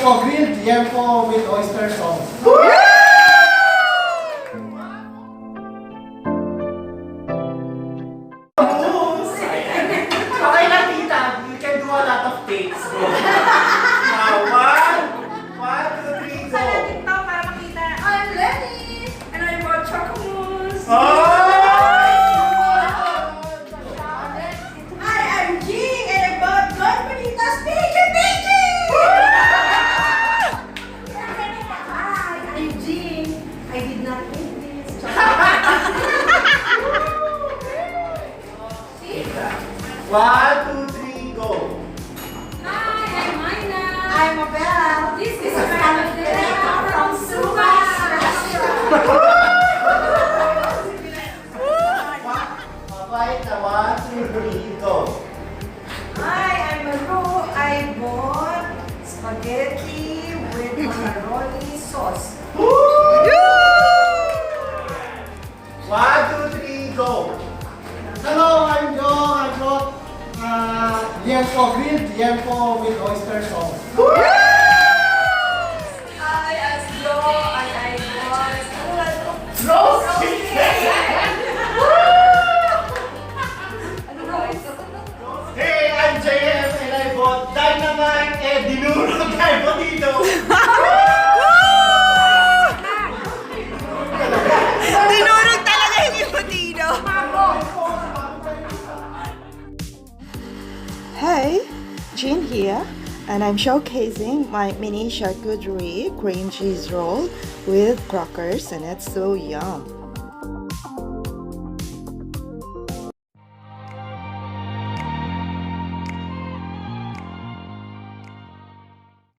po grilled yempo with oyster sauce. Okay lang, tita. You can do a lot of takes. One, two, three, go. Sana TikTok para makita. I'm Lenny. And I bought chocomousse. Hi, I'm JeanG. And I bought Don Bonitas Pichi Pichi. Hi, I'm JeanG. I did not make this One, two, three, go. Hi, I'm Mayna. I'm Abel. This is Abel from Suba's restaurant. Mabait na. One, two, three, go. Hi, I'm Maru. I bought spaghetti with macaroni sauce. One, two, three, go. Hello, I'm JeanG. I brought grilled yempo with oyster sauce. Hi, I'm Flo. And I bought Roast chicken. Hey, I'm JM and I bought dynamite and dinurog tayo po dito. Tinurog talaga yung ipatino. Hey, Jean here, and I'm showcasing my mini charcuterie cream cheese roll with crackers, and it's so yum.